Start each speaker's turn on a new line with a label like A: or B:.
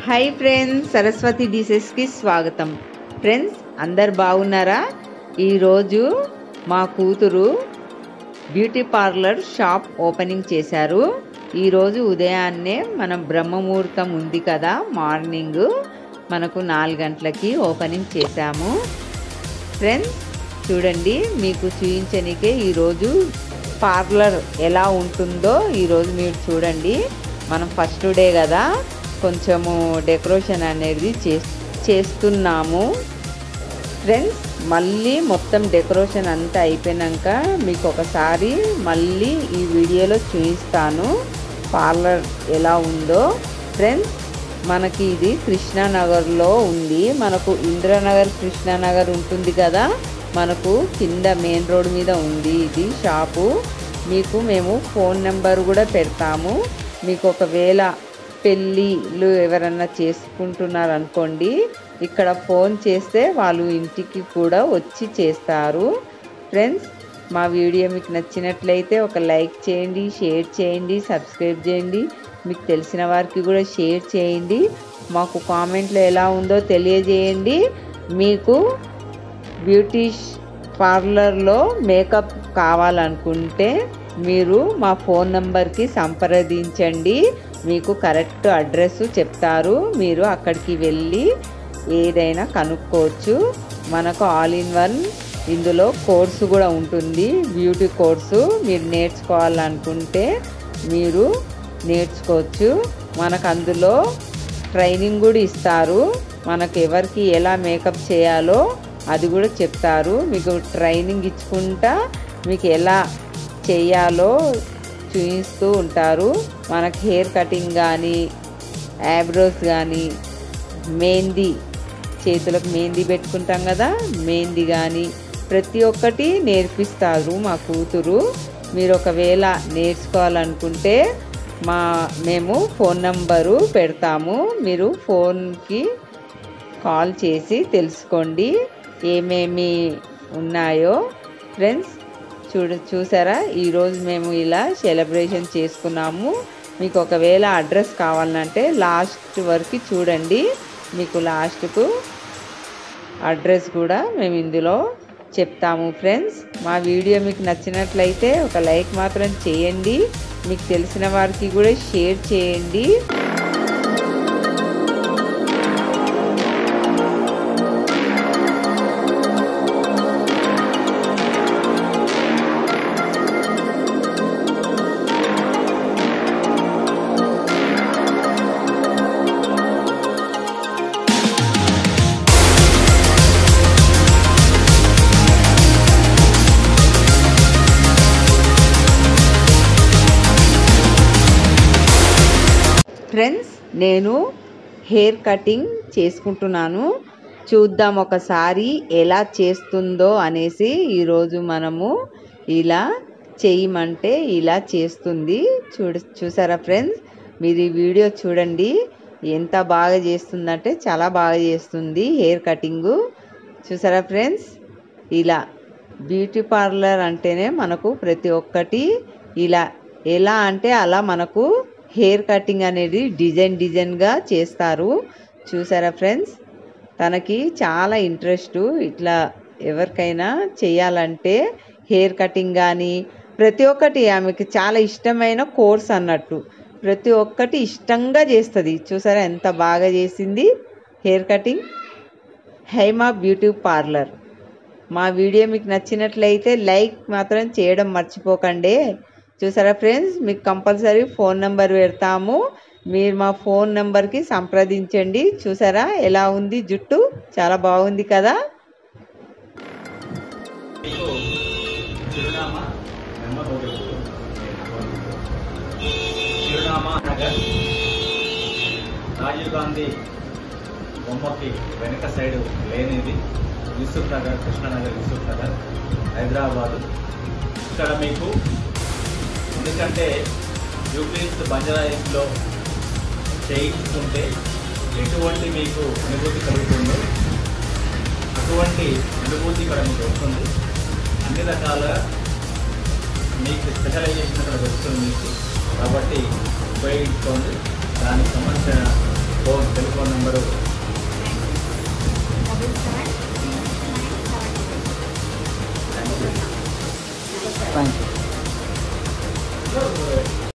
A: Hi friends, Saraswati డిసెస్కి స్వాగతం. Friends అందరు బాగున్నారా? ఈరోజు మా కూతురు బ్యూటీ పార్లర్ షాప్ ఓపెనింగ్ చేశారు. ఈరోజు ఉదయాన్నే మనం బ్రహ్మముహూర్తం ఉంది కదా, మార్నింగ్ మనకు 4 గంటలకి ఓపెనింగ్ చేశాము. ఫ్రెండ్స్ చూడండి, మీకు చూపించనికే ఈరోజు పార్లర్ ఎలా ఉంటుందో ఈరోజు మీరు చూడండి. మనం ఫస్ట్ డే కదా, కొంచెము డెకరేషన్ అనేది చేస్తున్నాము. ఫ్రెండ్స్ మళ్ళీ మొత్తం డెకరేషన్ అంతా అయిపోయాక మీకు ఒకసారి మళ్ళీ ఈ వీడియోలో చూపిస్తాను పార్లర్ ఎలా ఉందో. ఫ్రెండ్స్ మనకి ఇది కృష్ణానగర్లో ఉంది. మనకు ఇంద్రనగర్ కృష్ణానగర్ ఉంటుంది కదా, మనకు కింద మెయిన్ రోడ్ మీద ఉంది ఇది షాపు. మీకు మేము ఫోన్ నెంబర్ కూడా పెడతాము. మీకు ఒకవేళ పెళ్ళిళ్ళు ఎవరన్నా చేసుకుంటున్నారు అనుకోండి, ఇక్కడ ఫోన్ చేస్తే వాళ్ళు ఇంటికి కూడా వచ్చి చేస్తారు. ఫ్రెండ్స్ మా వీడియో మీకు నచ్చినట్లయితే ఒక లైక్ చేయండి, షేర్ చేయండి, సబ్స్క్రైబ్ చేయండి. మీకు తెలిసిన వారికి కూడా షేర్ చేయండి. మాకు కామెంట్లో ఎలా ఉందో తెలియజేయండి. మీకు బ్యూటీ పార్లర్లో మేకప్ కావాలనుకుంటే మీరు మా ఫోన్ నెంబర్కి సంప్రదించండి. మీకు కరెక్ట్ అడ్రస్ చెప్తారు. మీరు అక్కడికి వెళ్ళి ఏదైనా కనుక్కోవచ్చు. మనకు ఆల్ ఇన్ వన్ ఇందులో కోర్సు కూడా ఉంటుంది, బ్యూటీ కోర్సు. మీరు నేర్చుకోవాలనుకుంటే మీరు నేర్చుకోవచ్చు. మనకు అందులో ట్రైనింగ్ కూడా ఇస్తారు. మనకు ఎవరికి ఎలా మేకప్ చేయాలో అది కూడా చెప్తారు. మీకు ట్రైనింగ్ ఇచ్చుకుంటా మీకు ఎలా చేయాలో చూపిస్తూ ఉంటారు. మనకు హెయిర్ కటింగ్ కానీ, ఐబ్రోస్ కానీ, మెహందీ, చేతులకు మెహందీ పెట్టుకుంటాం కదా, మెహందీ కానీ ప్రతి ఒక్కటి నేర్పిస్తారు మా కూతురు. మీరు ఒకవేళ నేర్చుకోవాలనుకుంటే మేము ఫోన్ నంబరు పెడతాము. మీరు ఫోన్కి కాల్ చేసి తెలుసుకోండి ఏమేమి ఉన్నాయో. ఫ్రెండ్స్ చూసారా, ఈరోజు మేము ఇలా సెలబ్రేషన్ చేసుకున్నాము. మీకు ఒకవేళ అడ్రస్ కావాలంటే లాస్ట్ వరకు చూడండి. మీకు లాస్ట్కు అడ్రస్ కూడా మేము ఇందులో చెప్తాము. ఫ్రెండ్స్ మా వీడియో మీకు నచ్చినట్లయితే ఒక లైక్ మాత్రం చేయండి. మీకు తెలిసిన వారికి కూడా షేర్ చేయండి. ఫ్రెండ్స్ నేను హెయిర్ కటింగ్ చేసుకుంటున్నాను. చూద్దాం ఒకసారి ఎలా చేస్తుందో అనేసి. ఈరోజు మనము ఇలా చేయమంటే ఇలా చేస్తుంది. చూసారా ఫ్రెండ్స్, మీరు ఈ వీడియో చూడండి. ఎంత బాగా చేస్తుందంటే చాలా బాగా చేస్తుంది హెయిర్ కటింగు. చూసారా ఫ్రెండ్స్, ఇలా బ్యూటీ పార్లర్ అంటేనే మనకు ప్రతి ఒక్కటి ఇలా ఎలా అంటే అలా మనకు హెయిర్ కటింగ్ అనేది డిజైన్గా చేస్తారు. చూసారా ఫ్రెండ్స్, తనకి చాలా ఇంట్రెస్ట్. ఇట్లా ఎవరికైనా చేయాలంటే హెయిర్ కటింగ్ కానీ ప్రతి ఒక్కటి ఆమెకి చాలా ఇష్టమైన కోర్స్ అన్నట్టు. ప్రతి ఒక్కటి ఇష్టంగా చేస్తుంది. చూసారా ఎంత బాగా చేసింది hair cutting. Haima beauty parlour. మా వీడియో మీకు నచ్చినట్లయితే లైక్ మాత్రం చేయడం మర్చిపోకండి. చూసారా ఫ్రెండ్స్, మీకు కంపల్సరీ ఫోన్ నెంబర్ పెడతాము. మీరు మా ఫోన్ నెంబర్కి సంప్రదించండి. చూసారా ఎలా ఉంది జుట్టు, చాలా బాగుంది కదా.
B: రాజీవ్ గాంధీ బొమ్మకి వెనక సైడ్ లేనిది యూసుఫ్ నగర్, కృష్ణానగర్, యూసుఫ్ నగర్, హైదరాబాదు. ఇక్కడ మీకు ఎందుకంటే యూక్లిన్స్ బంజారాయిస్లో చేయించుకుంటే ఎటువంటి మీకు అనుభూతి కలుగుతుందో అటువంటి అనుభూతి ఇక్కడ మీకు వస్తుంది. అన్ని రకాల మీకు స్పెషలైజేషన్ ఇక్కడ వస్తుంది మీకు. కాబట్టి ఉపయోగించుకోండి. దానికి సంబంధించిన phone telephone number
C: 97
B: thank you.